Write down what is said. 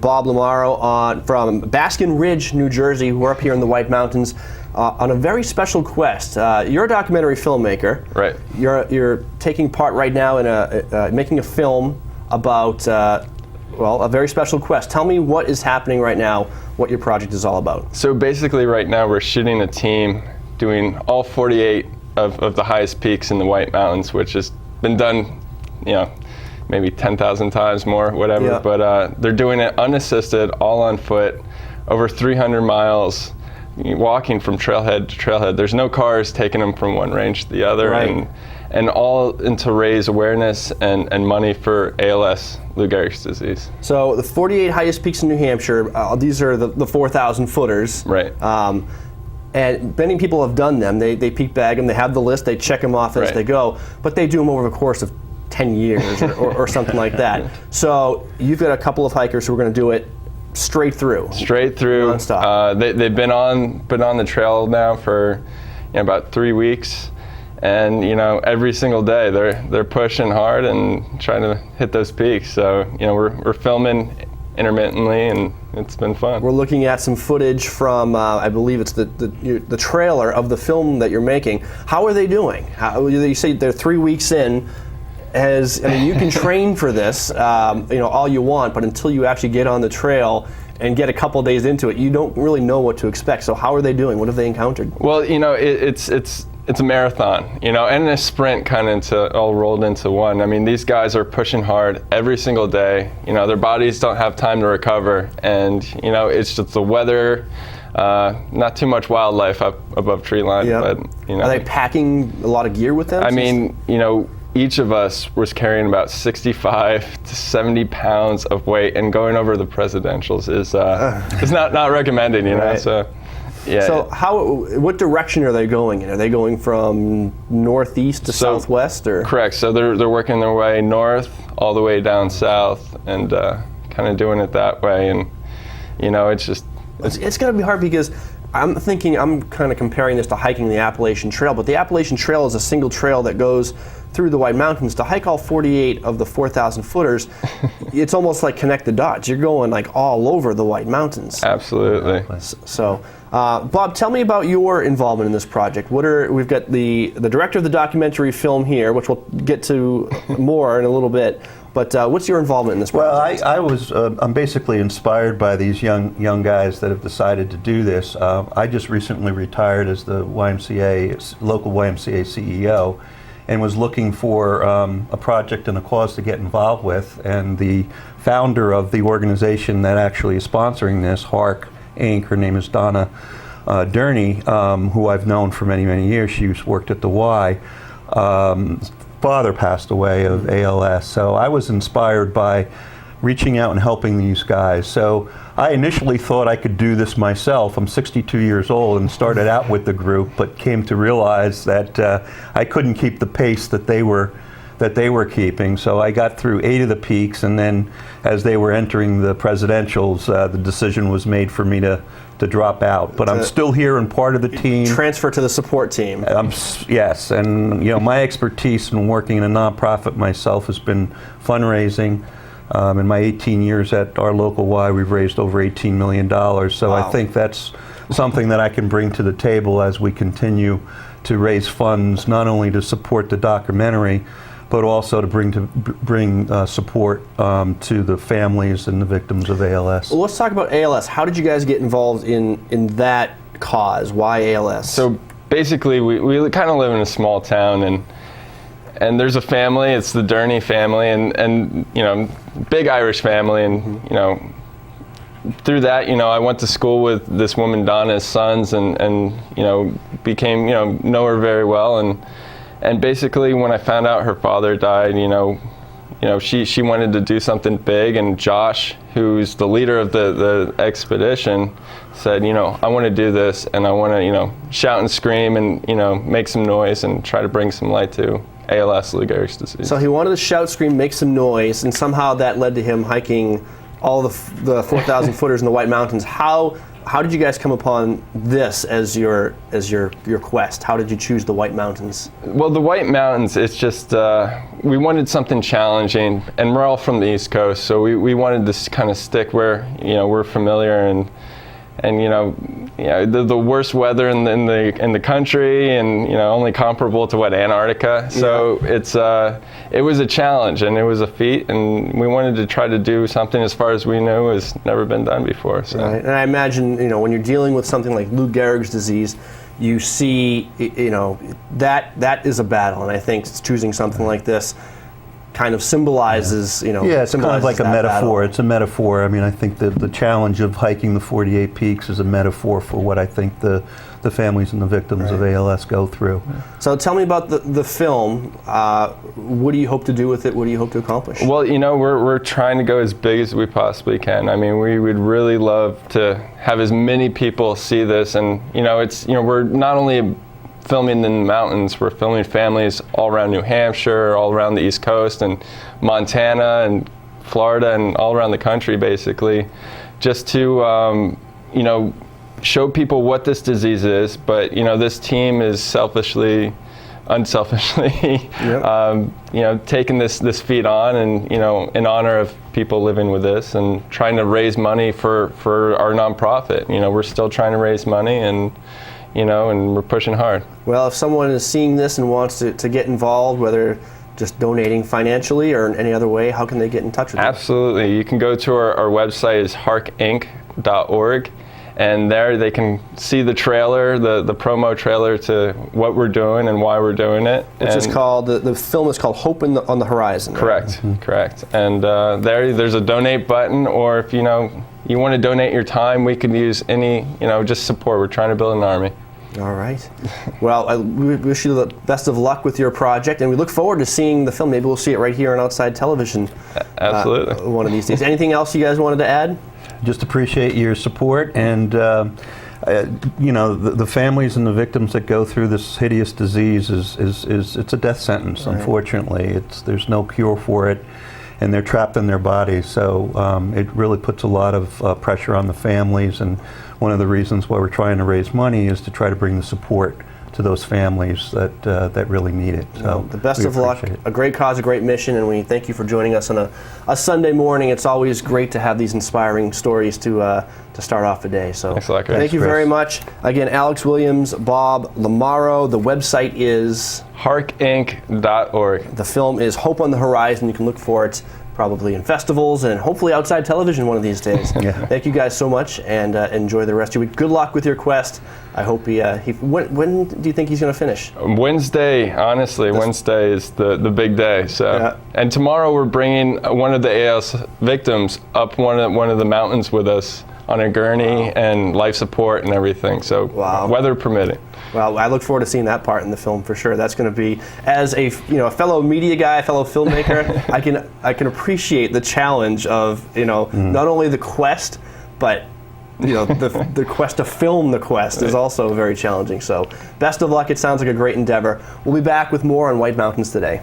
Bob Lomauro from Baskin Ridge, New Jersey. We're up here in the White Mountains on a very special quest. You're a documentary filmmaker. Right. You're taking part right now in making a film about a very special quest. Tell me what is happening right now, what your project is all about. So basically right now we're shooting a team doing all 48 of the highest peaks in the White Mountains, which has been done, maybe 10,000 times more, whatever. Yeah. But they're doing it unassisted, all on foot, over 300 miles, walking from trailhead to trailhead. There's no cars taking them from one range to the other, right. and all to raise awareness and money for ALS, Lou Gehrig's disease. So the 48 highest peaks in New Hampshire, these are the 4,000 footers. Right. And many people have done them. They peak bag them, they have the list, they check them off as they go, but they do them over the course of 10 years or something like that. So you've got a couple of hikers who are going to do it straight through. Straight through. Non-stop. They've been on the trail now for about 3 weeks, and every single day they're pushing hard and trying to hit those peaks. So we're filming intermittently, and it's been fun. We're looking at some footage from I believe it's the trailer of the film that you're making. How are they doing? You say they're 3 weeks in. You can train for this, all you want, but until you actually get on the trail and get a couple days into it, you don't really know what to expect. So how are they doing? What have they encountered? Well, it's a marathon, and a sprint kind of all rolled into one. I mean, these guys are pushing hard every single day. Their bodies don't have time to recover, and it's just the weather. Not too much wildlife up above tree line, but Are they packing a lot of gear with them? I mean, each of us was carrying about 65 to 70 pounds of weight, and going over the presidentials is not recommended, Right. So, yeah. So what direction are they going in? Are they going from northeast to southwest, or? Correct. So they're working their way north all the way down south, and kind of doing it that way. And it's just it's going to be hard, because I'm kind of comparing this to hiking the Appalachian Trail, but the Appalachian Trail is a single trail that goes through the White Mountains. To hike all 48 of the 4,000 footers, it's almost like connect the dots. You're going like all over the White Mountains. Absolutely. So, Bob, tell me about your involvement in this project. We've got the director of the documentary film here, which we'll get to more in a little bit. But what's your involvement in this project? Well, I'm basically inspired by these young guys that have decided to do this. I just recently retired as the local YMCA CEO, and was looking for a project and a cause to get involved with. And the founder of the organization that actually is sponsoring this, HARC Inc., her name is Donna Durney, who I've known for many, many years. She's worked at the Y. Father passed away of ALS, so I was inspired by reaching out and helping these guys. So I initially thought I could do this myself. I'm 62 years old and started out with the group, but came to realize that I couldn't keep the pace that they were keeping. So I got through 8 of the peaks, and then as they were entering the presidentials, the decision was made for me to drop out. But I'm still here and part of the team. Transfer to the support team. Yes, and my expertise in working in a nonprofit myself has been fundraising. In my 18 years at our local Y, we've raised over $18 million. So wow. I think that's something that I can bring to the table as we continue to raise funds, not only to support the documentary, but also to bring support to the families and the victims of ALS. Well, let's talk about ALS. How did you guys get involved in that cause? Why ALS? So basically, we kind of live in a small town, and there's a family. It's the Durney family, and big Irish family, and through that, I went to school with this woman Donna's sons, and became know her very well, and basically when I found out her father died, she wanted to do something big, and Josh, who's the leader of the expedition, said, I want to do this, and I want to shout and scream and make some noise and try to bring some light to ALS, Lou Gehrig's disease. So he wanted to shout, scream, make some noise, and somehow that led to him hiking all the 4,000 footers in the White Mountains. How how did you guys come upon this as your quest? How did you choose the White Mountains? Well, the White Mountains, it's just, we wanted something challenging, and we're all from the East Coast, so we wanted to kind of stick where, we're familiar, and the worst weather in the country, and only comparable to Antarctica. So it was a challenge, and it was a feat, and we wanted to try to do something as far as we knew has never been done before. So. Right. And I imagine when you're dealing with something like Lou Gehrig's disease, you see that is a battle, and I think choosing something like this kind of symbolizes, Yeah, it's kind of like a metaphor. Battle. It's a metaphor. I mean, I think the challenge of hiking the 48 peaks is a metaphor for what I think the families and the victims of ALS go through. So tell me about the film. What do you hope to do with it? What do you hope to accomplish? Well, we're trying to go as big as we possibly can. I mean, we would really love to have as many people see this, and we're not only filming in the mountains, we're filming families all around New Hampshire, all around the East Coast, and Montana, and Florida, and all around the country, basically, just to show people what this disease is. But this team is unselfishly, taking this feat on, and in honor of people living with this, and trying to raise money for our nonprofit. We're still trying to raise money, and we're pushing hard. Well, if someone is seeing this and wants to get involved, whether just donating financially or in any other way, how can they get in touch with you? Absolutely. You can go to our website is harkinc.org, and there they can see the trailer, the promo trailer to what we're doing and why we're doing it. Which is called, the film is called Hope on the Horizon. Correct, right? Correct. And there's a donate button, or if you want to donate your time, we could use any, just support. We're trying to build an army. All right. Well, we wish you the best of luck with your project, and we look forward to seeing the film. Maybe we'll see it right here on Outside Television. Absolutely. One of these days. Anything else you guys wanted to add? Just appreciate your support, and the families and the victims that go through this hideous disease it's a death sentence. Right. Unfortunately, there's no cure for it, and they're trapped in their bodies. So it really puts a lot of pressure on the families, and one of the reasons why we're trying to raise money is to try to bring the support to those families that really need it. So the best of luck. A great cause, a great mission, and we thank you for joining us on a Sunday morning. It's always great to have these inspiring stories to start off the day. So thanks a lot, thank you very much. Again, Alex Williams, Bob Lomauro. The website is harkinc.org. The film is Hope on the Horizon. You can look for it probably in festivals and hopefully outside television one of these days. Thank you guys so much, and enjoy the rest of your week. Good luck with your quest. I hope when do you think he's going to finish? Wednesday, honestly. Wednesday is the big day. So, and tomorrow we're bringing one of the ALS victims up one of the mountains with us on a gurney and life support and everything. So, weather permitting. Well, I look forward to seeing that part in the film for sure. That's going to be, as a fellow media guy, a fellow filmmaker, I can appreciate the challenge of not only the quest, but the quest to film the quest is also very challenging. So, best of luck. It sounds like a great endeavor. We'll be back with more on White Mountains Today.